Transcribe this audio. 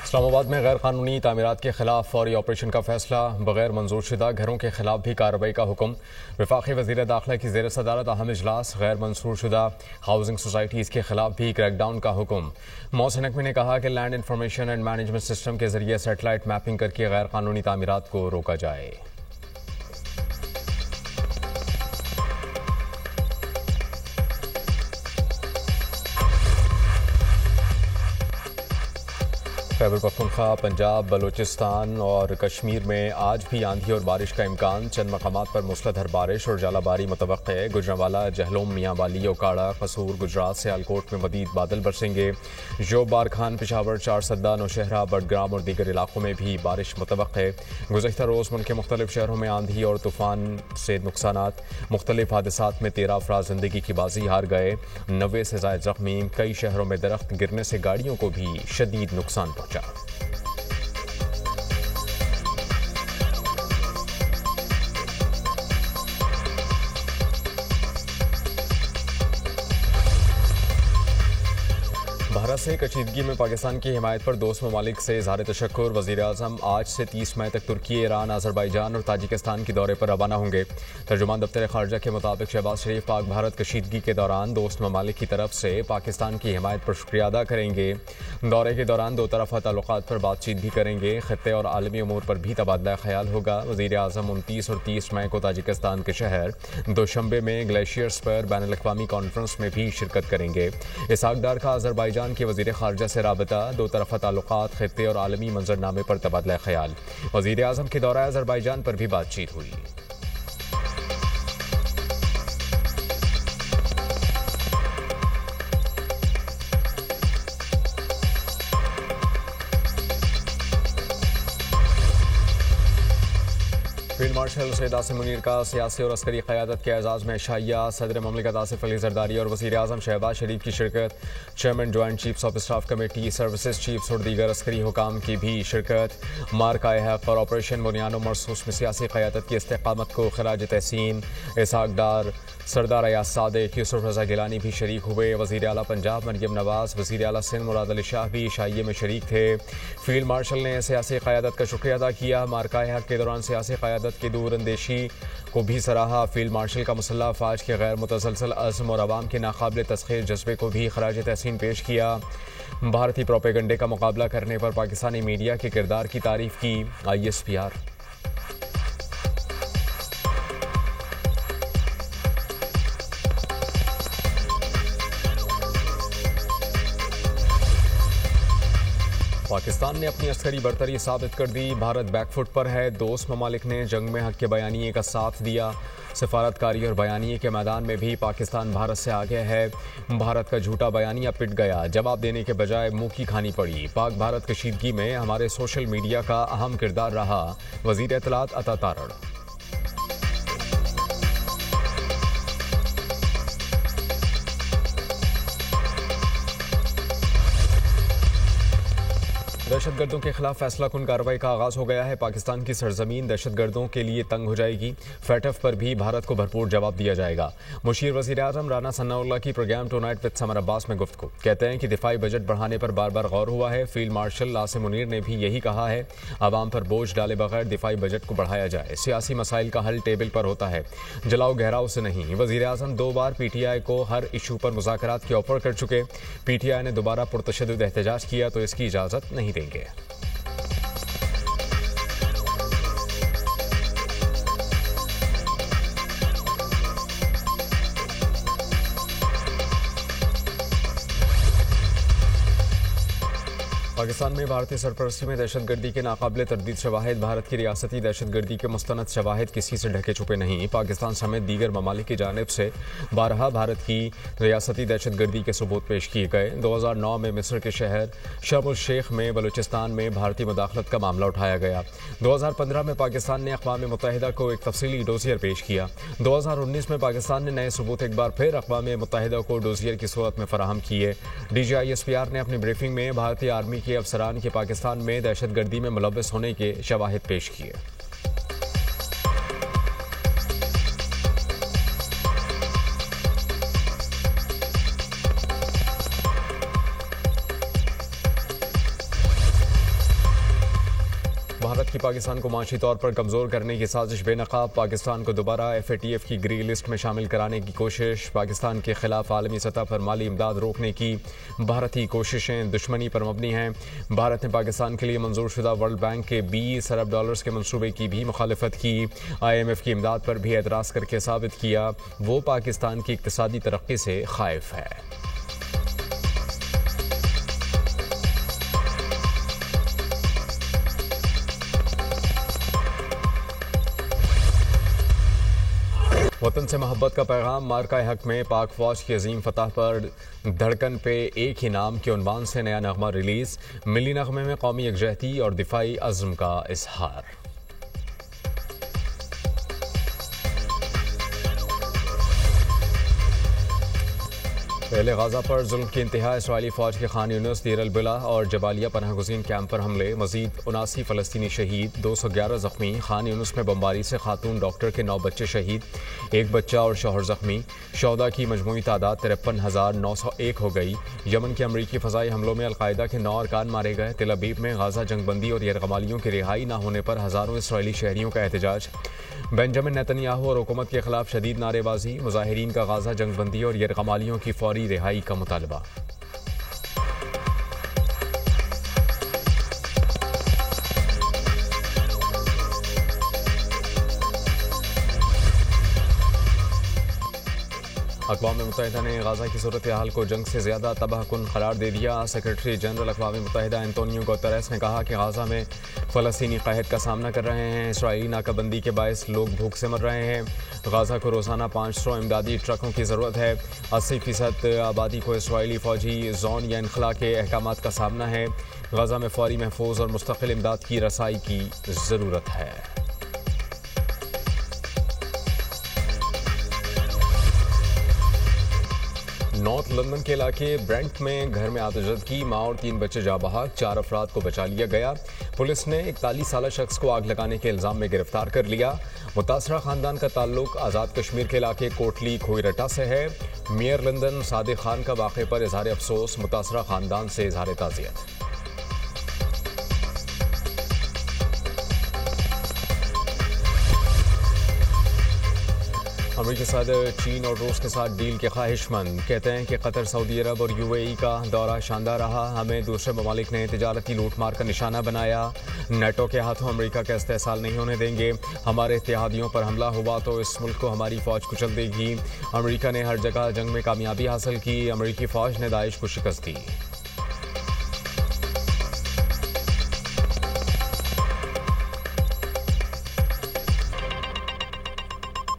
इस्लामाबाद में गैर कानूनी तामीरात के खिलाफ फौरी ऑपरेशन का फैसला। बगैर मंजूरशुदा घरों के खिलाफ भी कार्रवाई का हुक्म। वफाकी वज़ीर दाखिला की ज़ेर सदारत अहम इजलास। गैर मंजूरशुदा हाउसिंग सोसाइटीज़ के खिलाफ भी क्रैकडाउन का हुक्म। मोहसिन नकवी ने कहा कि land information and management system के जरिए सैटेलाइट मैपिंग करके गैर कानूनी तामीरात को रोका जाए। खैबर पख्तूनख्वा, पंजाब, बलूचिस्तान और कश्मीर में आज भी आंधी और बारिश का इम्कान। चंद मकामात पर मूसलाधार बारिश और जालाबारी मुतवक्के है। गुजरांवाला, जहलोम, मियांवाली, ओकाड़ा, कसूर, गुजरात, सियालकोट में मजीद बादल बरसेंगे। जोब, बारखान, पिशावर, चारसद्दा, नौशहरा, बडग्राम और दीगर इलाकों में भी बारिश मुतवक्के है। गुज़श्ता रोज़ मुल्क के मुख्तलिफ शहरों में आंधी और तूफान से नुकसानात। मुख्तलिफ हादसात में 13 अफराद जिंदगी की बाजी हार गए। 90 से ज़ायद जख्मी। कई शहरों में दरख्त गिरने से गाड़ियों को भी शदीद नुकसान पहुंचा। भारत से कशीदगी में पाकिस्तान की हिमायत पर दोस्त ममालिक से इज़हार तशक्कुर। वज़ीर आज़म आज से 30 मई तक तुर्की, ईरान, अज़रबैजान और ताजिकिस्तान के दौरे पर रवाना होंगे। तर्जुमान दफ्तर ख़ारजा के मुताबिक शहबाज शरीफ पाक भारत कशीदगी के दौरान दोस्त ममालिक की तरफ से पाकिस्तान की हिमायत पर शुक्रिया अदा करेंगे। दौरे के दौरान दो तरफ़ा ताल्लुकात पर बातचीत भी करेंगे। ख़ित्ते और आलमी अमूर पर भी तबादला ख्याल होगा। वज़ीर आज़म 29 और 30 मई को ताजिकिस्तान के शहर दोशंबे में ग्लेशियर्स पर बैनुल अक़वामी कॉन्फ्रेंस में भी शिरकत करेंगे। इसहाक डार का अज़रबैजान के वज़ीर ख़ारजा से राबता। दो तरफ़ा ताल्लुकात, ख़ित्ते और आलमी मंजरनामे पर तबादला ख्याल। वज़ीर आज़म के दौरा अज़रबैजान पर भी बातचीत हुई। फील्ड मार्शल सैयद आसिम मुनीर का सियासी और अस्करी क़यादत के एजाज़ में शाइया। सदर ममलिकत आसिफ अली ज़रदारी और वज़ीर आज़म शहबाज शरीफ की शिरकत। Chairman joint chiefs of staff committee, services chiefs और दीगर अस्करी हुकाम की भी शिरकत। मार्का हक़ और ऑपरेशन बुनियानो मरसूस में सियासी क़यादत की इस्तेक़ामत को खिराज तहसीन। इसहाक डार, सरदार अयाज सादिक, यूसुफ रज़ा गिलानी भी शरीक हुए। वज़ीर आला पंजाब मरियम नवाज़, वज़ीर आला सिंध मुराद अली शाह भी शाइये में शरीक थे। फील्ड मार्शल ने सियासी क़यादत का शुक्रिया अदा किया। मार्का हक़ के दौरान सियासी क़यादत की दूर अंदेशी को भी सराहा। फील्ड मार्शल का मुसल्लह अफ़वाज के गैर मुतसलसल अज़्म और अवाम के नाकाबिल तस्ख़ीर जज्बे को भी खराज तहसीन पेश किया। भारतीय प्रोपेगंडे का मुकाबला करने पर पाकिस्तानी मीडिया के किरदार की तारीफ़ की। ISPR पाकिस्तान ने अपनी अस्करी बरतरी साबित कर दी। भारत बैकफुट पर है। दोस्त ममालिक ने जंग में हक के बयानिए का साथ दिया। सफारतकारी और बयानिए के मैदान में भी पाकिस्तान भारत से आगे है। भारत का झूठा बयानिया पिट गया। जवाब देने के बजाय मुंह की खानी पड़ी। पाक भारत कशीदगी में हमारे सोशल मीडिया का अहम किरदार रहा। वज़ीर इत्तलात अता तारड़। दहशतगर्दों के खिलाफ फैसला कुन कार्रवाई का आगाज हो गया है। पाकिस्तान की सरजमीन दहशतगर्दों के लिए तंग हो जाएगी। फैटफ पर भी भारत को भरपूर जवाब दिया जाएगा। मुशीर वज़ीर आज़म राना सन्नाउल्लाह की programme tonight with Samar Abbas में गुफ्तगू। कहते हैं कि दिफाई बजट बढ़ाने पर बार बार गौर हुआ है। फील्ड मार्शल आसिम मुनीर ने भी यही कहा है। आवाम पर बोझ डाले बगैर दिफाई बजट को बढ़ाया जाए। सियासी मसाइल का हल टेबल पर होता है, जलाओ गहराव से नहीं। वज़ीर आज़म 2 बार PTI को हर इशू पर मुज़ाकरात की ऑफर कर चुके। PTI ने दोबारा पुरतशद्दुद एहतजाज किया तो इसकी इजाज़त नहीं देंगे। पाकिस्तान में भारतीय सरपरस्ती में दहशतगर्दी के नाकाबिले तरदीद शवाहिद। भारत की रियासती दहशतगर्दी के मुस्तनद शवाहिद किसी से ढके छुपे नहीं। पाकिस्तान समेत दीगर ममालिक की जानिब से बारहा भारत की रियासती दहशतगर्दी के सबूत पेश किए गए। 2009 में मिस्र के शहर शर्म उल शेख में बलूचिस्तान में भारतीय मुदाखलत का मामला उठाया गया। 2015 में पाकिस्तान ने अक़वाम मुत्तहिदा को एक तफसीली डोजियर पेश किया। 2019 में पाकिस्तान ने नए सबूत एक बार फिर अक़वाम मुत्तहिदा को डोजियर की सूरत में फराहम किए। DG ISPR ने अपनी ब्रीफिंग में भारतीय आर्मी के अफसरान के पाकिस्तान में दहशतगर्दी में मुलव्वस होने के शवाहिद पेश किए। भारत की पाकिस्तान को माशी तौर पर कमज़ोर करने की साजिश बेनकाब। पाकिस्तान को दोबारा FATF की ग्रे लिस्ट में शामिल कराने की कोशिश। पाकिस्तान के खिलाफ आलमी सतह पर माली इमदाद रोकने की भारतीय कोशिशें दुश्मनी पर मबनी हैं। भारत ने पाकिस्तान के लिए मंजूर शुदा वर्ल्ड बैंक के $20 अरब के मनसूबे की भी मुखालफत की। IMF की इमदाद पर भी एतराज़ करके साबित किया वो पाकिस्तान की इक़्तिसादी तरक्की से खाइफ है। वतन से मोहब्बत का पैगाम। मार्का हक में पाक फौज की अजीम फतह पर धड़कन पे एक ही नाम के उन्वान से नया नगमा रिलीज। मिली नगमे में कौमी यकजहती और दिफाई अज़्म का इजहार। पहले गाजा पर जुल्म की इंतहा। इसराइली फौज के खान यूनुस, दीर अल बिला और जबालिया पनाह गुज़ीन कैंप पर हमले। मजीद 79 फ़लस्तीनी शहीद, 211 जख्मी। खान यूनुस में बमबारी से खातून डॉक्टर के 9 बच्चे शहीद, 1 बच्चा और शौहर जख्मी। शौहदा की मजमूई तादाद 53,901 हो गई। यमन के अमरीकी फ़ज़ाई हमलों में अलकायदा के 9 अरकान मारे गए। तेल अवीव में गाजा जंगबंदी और यरगमालियों की रिहाई न होने पर हज़ारों इसराइली शहरियों का एहतजाज। बेंजामिन नेतन्याहू और हुकूमत के खिलाफ शदीद नारेबाजी। मुजाहिरीन का गाजा जंगबंदी और यरगमालियों की फौरी रिहाई का मुतालबा। अक़वाम मुत्तहिदा ने गाजा की सूरत हाल को जंग से ज़्यादा तबाहकुन करार दे दिया। सेक्रेटरी जनरल अक़वाम मुत्तहिदा एंटोनियो गुतेरेस ने कहा कि गाजा में फ़लस्तीनी क़हत का सामना कर रहे हैं। इसराइली नाकाबंदी के बायस लोग भूख से मर रहे हैं। गाजा को रोज़ाना 500 इमदादी ट्रकों की ज़रूरत है। 80% आबादी को इसराइली फ़ौजी जोन या इनखला के अहकामात का सामना है। गाजा में फौरी, महफूज और मुस्तक़िल इमदाद की रसाई की ज़रूरत है। नॉर्थ लंदन के इलाके ब्रेंट में घर में आतिशबाजी, माँ और 3 बच्चे जा बहक। 4 अफराद को बचा लिया गया। पुलिस ने 41 साला शख्स को आग लगाने के इल्जाम में गिरफ्तार कर लिया। मुतासरा खानदान का ताल्लुक आज़ाद कश्मीर के इलाके कोटली खोईरटा से है। मेयर लंदन सादिक खान का वाक़े पर इजहार अफसोस। मुतासरा खानदान से इजहार ताज़ियत। अमेरिकी सदर चीन और रूस के साथ डील के ख्वाहिशमंद। कहते हैं कि कतर, सऊदी अरब और UAE का दौरा शानदार रहा। हमें दूसरे ममालिक ने तिजारती लूटमार का निशाना बनाया। नेटो के हाथों अमेरिका का इस्तेहसाल नहीं होने देंगे। हमारे इत्तेहादियों पर हमला हुआ तो इस मुल्क को हमारी फ़ौज कुचल देगी। अमेरिका ने हर जगह जंग में कामयाबी हासिल की। अमेरिकी फ़ौज ने दाइश को शिकस्त दी।